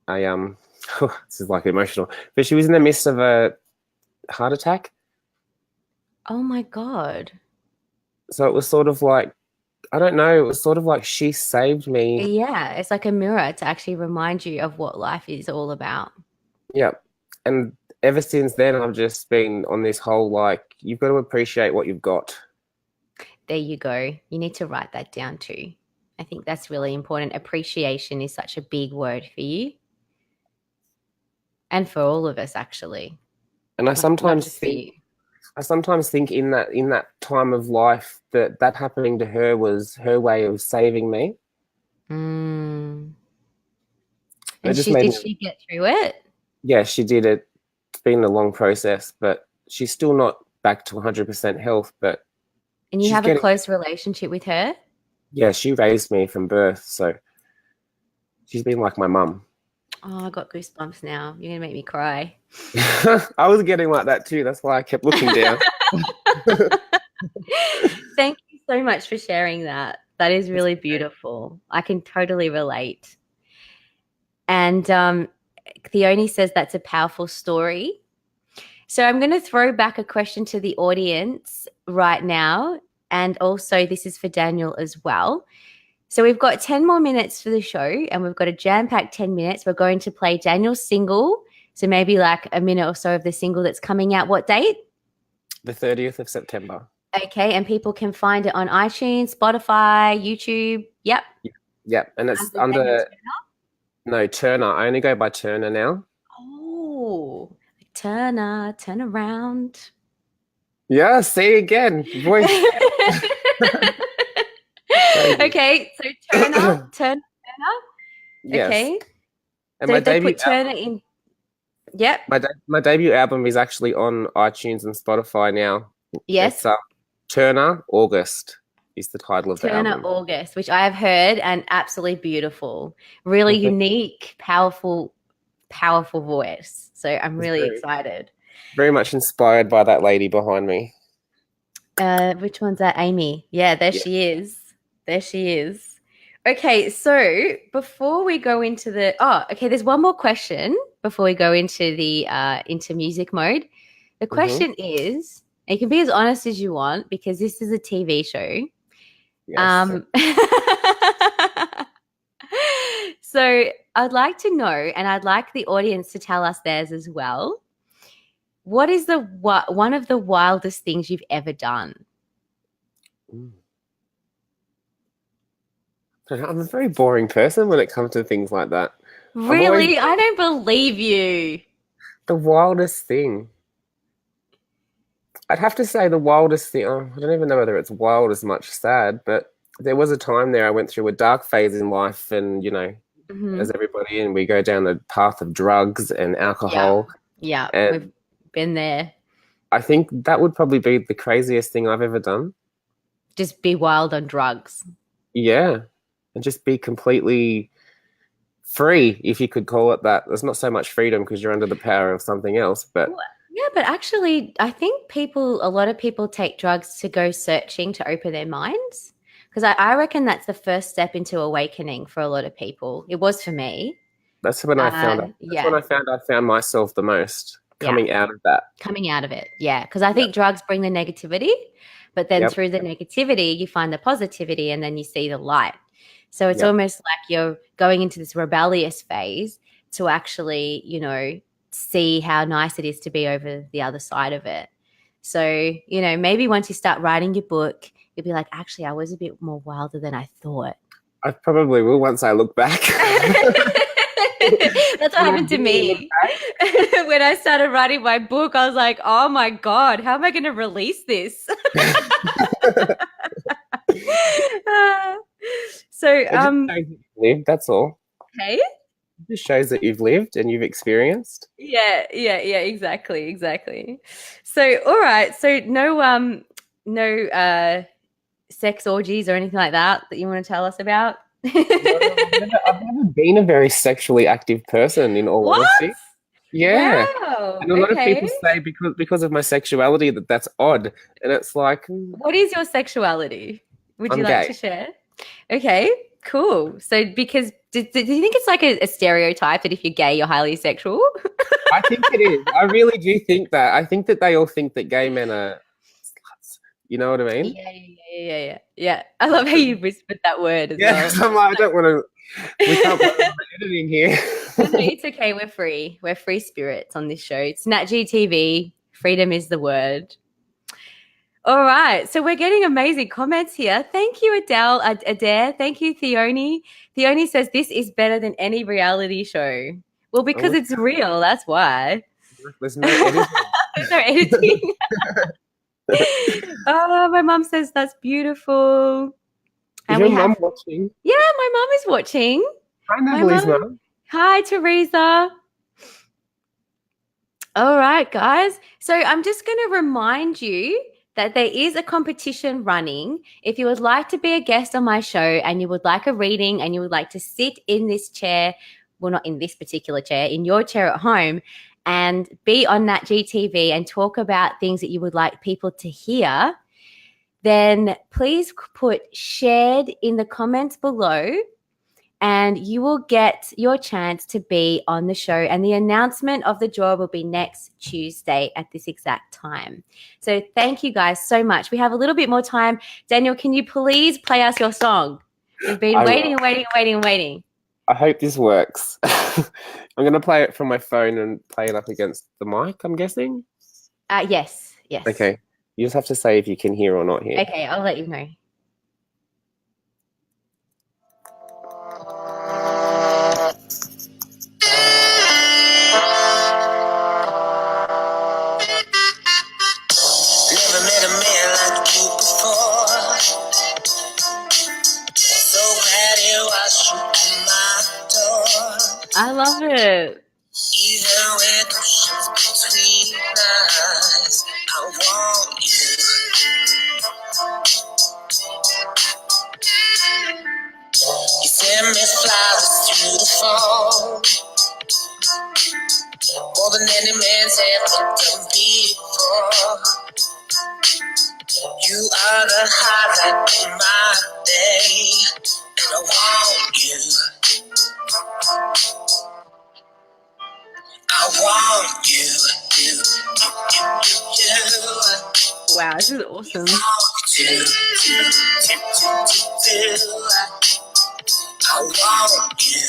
S2: this is like emotional, but she was in the midst of a heart attack.
S1: oh my God.
S2: So it was sort of like, I don't know, it was sort of like she saved me.
S1: Yeah, it's like a mirror to actually remind you of what life is all about.
S2: Yeah. And ever since then, I've just been on this whole like, you've got to appreciate what you've got.
S1: There you go. You need to write that down too. I think that's really important. Appreciation is such a big word for you and for all of us, actually,
S2: And
S1: not just for you.
S2: I sometimes think in that time of life that that happening to her was her way of saving me.
S1: Mm.
S2: It
S1: And
S2: just
S1: she
S2: made
S1: did
S2: me,
S1: she get through it?
S2: yeah, she did it. It's been a long process, but she's still not back to 100% health, but
S1: And you
S2: she's
S1: have a
S2: getting,
S1: close relationship with her?
S2: yeah, she raised me from birth. So she's been like my mum.
S1: Oh, I got goosebumps now. You're gonna make me cry.
S2: I was getting like that too. That's why I kept looking down.
S1: Thank you so much for sharing that. That is really beautiful. I can totally relate. And Theone says that's a powerful story. So I'm going to throw back a question to the audience right now. And also, this is for Daniel as well. So we've got 10 more minutes for the show and we've got a jam packed 10 minutes. We're going to play Daniel's single. So maybe like a minute or so of the single that's coming out. What date?
S2: The 30th of September.
S1: Okay. And people can find it on iTunes, Spotify, YouTube. Yep.
S2: Yeah, and it's
S1: Under Daniel
S2: under
S1: Turner.
S2: no Turner. I only go by Turner now.
S1: Oh, Turner, turn around.
S2: Yeah, see again, voice crazy.
S1: Okay, so Turner.
S2: Yes,
S1: Okay,
S2: and
S1: so they put Turner in. Yep.
S2: my debut album is actually on iTunes and Spotify now.
S1: Yes,
S2: It's Turner August is the title of the
S1: Turner
S2: album.
S1: August, which I have heard and absolutely beautiful, really
S2: Mhm.
S1: unique, powerful, powerful voice. So I'm
S2: It's
S1: really excited.
S2: very much inspired by that lady behind me.
S1: Which one's that? Amy. Yeah, there
S2: Yeah.
S1: she is. There she is. Okay, so before we go into okay, there's one more question before we go into the into music mode. The
S2: Hmm.
S1: question is, and you can be as honest as you want because this is a TV show.
S2: Yes.
S1: Um, so I'd like to know, and I'd like the audience to tell us theirs as well. What is the one of the wildest things you've ever done?
S2: Mm. I'm a very boring person when it comes to things like that. I've always
S1: Really? I don't believe you.
S2: the wildest thing. I'd have to say the wildest thing. Oh, I don't even know whether it's wild as much sad, but there was a time there I went through a dark phase in life, and
S1: Hmm.
S2: as everybody, and we go down the path of drugs and
S1: Yeah.
S2: alcohol,
S1: Yeah. We've
S2: and
S1: been there.
S2: I think that would probably be the craziest thing I've ever done.
S1: Just be wild on drugs.
S2: Yeah, and just be completely free, if you could call it that. There's not so much freedom because you're under the power of something else, but
S1: Yeah, but actually, I think a lot of people take drugs to go searching to open their minds. Because I reckon that's the first step into awakening for a lot of people. It was for me.
S2: that's when I found that's when
S1: Yeah,
S2: I found myself the most
S1: yeah,
S2: coming out of that.
S1: coming out of it. Yeah, because I
S2: Yep.
S1: think drugs bring the negativity, but then
S2: Yep.
S1: through the negativity, you find the positivity and then you see the light. So it's
S2: Yep.
S1: almost like you're going into this rebellious phase to actually, see how nice it is to be over the other side of it. So, maybe once you start writing your book, you'll be like, actually, I was a bit more wilder than I thought.
S2: I probably will once I look back.
S1: That's what happened to me. When I started writing my book, I was like, oh my God, how am I going to release this? So,
S2: That's all.
S1: hey?
S2: It just shows that you've lived and you've experienced.
S1: Yeah, exactly. So, all right. So no sex orgies or anything like that you want to tell us about?
S2: No, I've never been a very sexually active person, in all
S1: What?
S2: honesty. Yeah.
S1: Wow.
S2: And a lot of people
S1: Okay.
S2: say because of my sexuality that's odd. And it's like,
S1: What is your sexuality? Would you
S2: I'm
S1: like
S2: gay.
S1: to share? Okay, cool. So because do you think it's like a stereotype that if you're gay, you're highly sexual?
S2: I think it is. I really do think that. I think that they all think that gay men are sluts. You know what I mean?
S1: Yeah. I love how you whispered that word as
S2: Yeah,
S1: well.
S2: I'm like, I don't want to. We can't put editing here.
S1: No, it's okay. We're free. We're free spirits on this show. It's NatG TV. Freedom is the word. All right. So we're getting amazing comments here. Thank you, Adair. Thank you, Theone. Theone says this is better than any reality show. Well, because it's real. That's why.
S2: There's no editing.
S1: There's no editing. Oh, my mum says that's beautiful.
S2: Is your mum watching?
S1: Yeah, my mum is watching.
S2: Hi, Natalie's mum.
S1: Hi, Teresa. All right, guys. So I'm just going to remind you that there is a competition running. If you would like to be a guest on my show and you would like a reading and you would like to sit in this chair, well, not in this particular chair, in your chair at home and be on NatG TV and talk about things that you would like people to hear, then please put shared in the comments below and you will get your chance to be on the show. And the announcement of the draw will be next Tuesday at this exact time. So thank you guys so much. We have a little bit more time. Daniel, can you please play us your song? We've been waiting.
S2: I hope this works. I'm going to play it from my phone and play it up against the mic, I'm guessing.
S1: Yes.
S2: Okay. You just have to say if you can hear or not hear.
S1: Okay, I'll let you know. I love it. Even with oceans between us, I want you. You send me flowers through the fall, more than any man's ever done before. You are the highlight of my day, and I want you. I want you. Wow, this is awesome. I want you.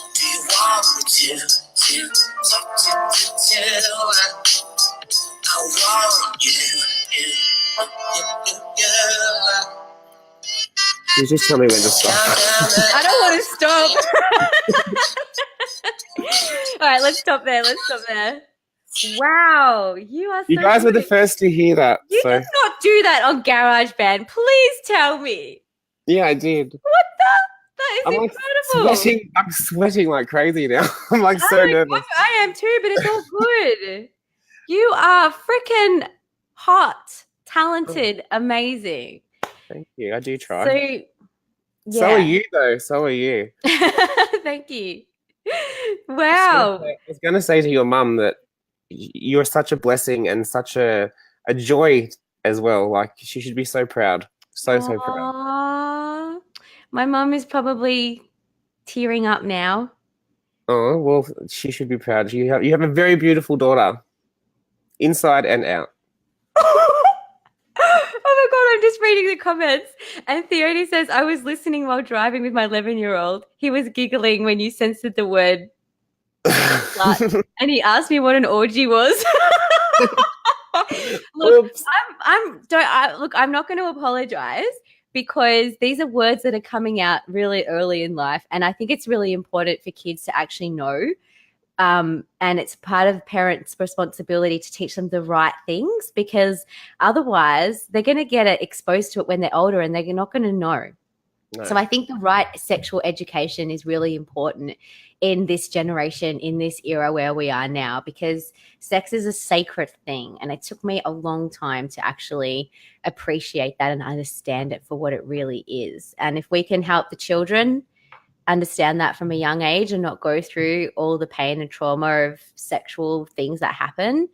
S1: Do you want me to? I want you. You just tell me when to stop. I don't want to stop. All right, let's stop there. Wow, you are
S2: You
S1: so
S2: guys were the
S1: good.
S2: first to hear that.
S1: You
S2: So
S1: did not do that on GarageBand. Please tell me.
S2: yeah, I did.
S1: What the? That
S2: I'm
S1: is
S2: like
S1: incredible.
S2: sweating. I'm sweating like crazy now. I'm like
S1: Oh
S2: so
S1: my God,
S2: nervous.
S1: I am too, but it's all good. You are freaking hot,
S2: Oh,
S1: talented, amazing.
S2: thank you. I do try.
S1: So,
S2: So are
S1: yeah.
S2: you though. So are you.
S1: Thank you.
S2: I
S1: Wow.
S2: was gonna say to your mum that you're such a blessing and such a joy as well. Like she should be so proud. So proud.
S1: Aww. My mum is probably tearing up now.
S2: Oh, well, she should be proud. You have a very beautiful daughter, inside and out.
S1: Oh my God, I'm just reading the comments. And Theone says, I was listening while driving with my 11-year-old. He was giggling when you censored the word slut. And he asked me what an orgy was. Look,
S2: Oops.
S1: I'm not going to apologize because these are words that are coming out really early in life. And I think it's really important for kids to actually know. And it's part of parents' responsibility to teach them the right things because otherwise they're going to get exposed to it when they're older and they're not going to know. So
S2: No,
S1: I think the right sexual education is really important in this generation, in this era where we are now, because sex is a sacred thing. And it took me a long time to actually appreciate that and understand it for what it really is. And if we can help the children understand that from a young age and not go through all the pain and trauma of sexual things that happen,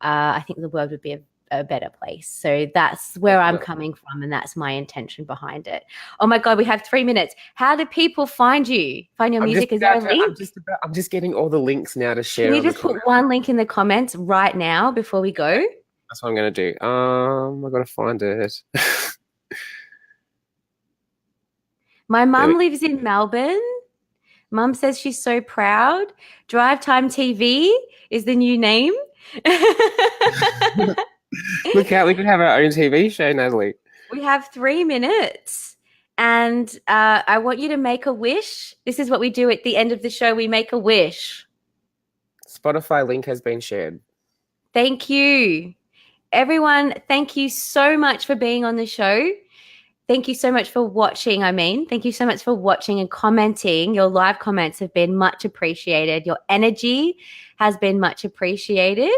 S1: I think the world would be a better place. So that's where I'm
S2: definitely.
S1: coming from, and that's my intention behind it. Oh my God, we have 3 minutes. How do people find you? Find your
S2: I'm just
S1: music? Is there
S2: about
S1: a
S2: to.
S1: link?
S2: I'm just getting all the links now to
S1: Can
S2: share
S1: you
S2: on the
S1: just
S2: comment.
S1: put one link in the comments right now before we go?
S2: That's what I'm gonna do. I gotta find it.
S1: My
S2: There we
S1: mum lives in Melbourne. Mum says she's so proud. Drive Time TV is the new name.
S2: Look out, we could have our own TV show, Natalie.
S1: We have 3 minutes. And I want you to make a wish. This is what we do at the end of the show. We make a wish.
S2: Spotify link has been shared.
S1: Thank you. Everyone, thank you so much for being on the show. Thank you so much for watching. Thank you so much for watching and commenting. Your live comments have been much appreciated. Your energy has been much appreciated.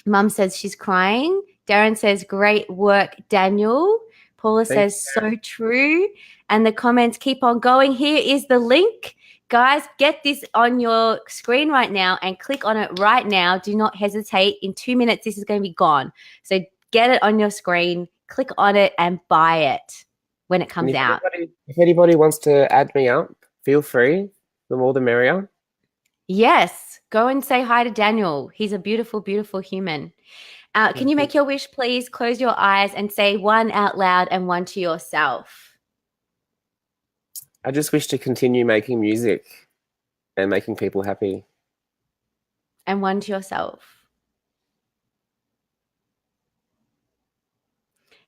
S1: Mum says she's crying. Darren says, great work, Daniel. Paula
S2: Thank
S1: says, so true. And the comments keep on going. Here is the link. Guys, get this on your screen right now and click on it right now. Do not hesitate. In 2 minutes, this is going to be gone. So get it on your screen, click on it, and buy it when it
S2: And
S1: comes out.
S2: if anybody wants to add me up, feel free. The more the merrier.
S1: Yes, go and say hi to Daniel. He's a beautiful, beautiful human. Can you make your wish, please? Close your eyes and say one out loud and one to yourself.
S2: I just wish to continue making music and making people happy.
S1: And one to yourself.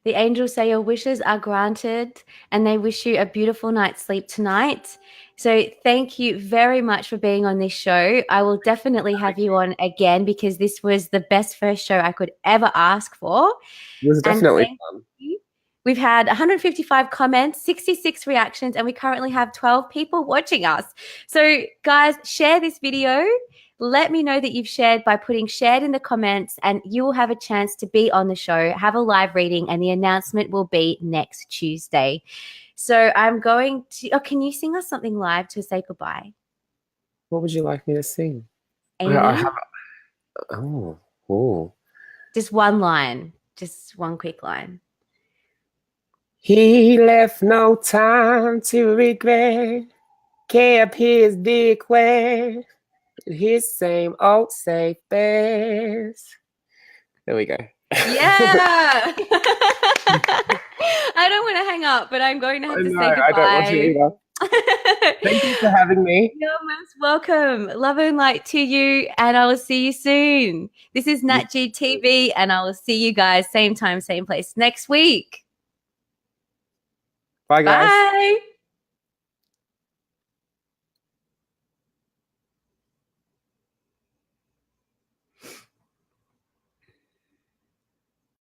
S1: The angels say your wishes are granted and they wish you a beautiful night's sleep tonight. So thank you very much for being on this show. I will definitely have you on again because this was the best first show I could ever ask for.
S2: It was
S1: And
S2: definitely
S1: thank
S2: fun.
S1: you. We've had 155 comments, 66 reactions, and we currently have 12 people watching us. So guys, share this video. Let me know that you've shared by putting shared in the comments and you will have a chance to be on the show, have a live reading, and the announcement will be next Tuesday. So I'm going to, can you sing us something live to say goodbye?
S2: What would you like me to sing?
S1: Amy?
S2: I have. Oh.
S1: Just one line, just one quick line.
S2: He left no time to regret, kept his dick wet, his same old safe best. There we go.
S1: Yeah. I don't want to hang up, but I'm going to have to say goodbye.
S2: I don't want to either. Thank you for having me.
S1: You're most welcome. Love and light to you, and I will see you soon. This is NatG TV, and I will see you guys same time, same place next week.
S2: Bye, guys.
S1: Bye.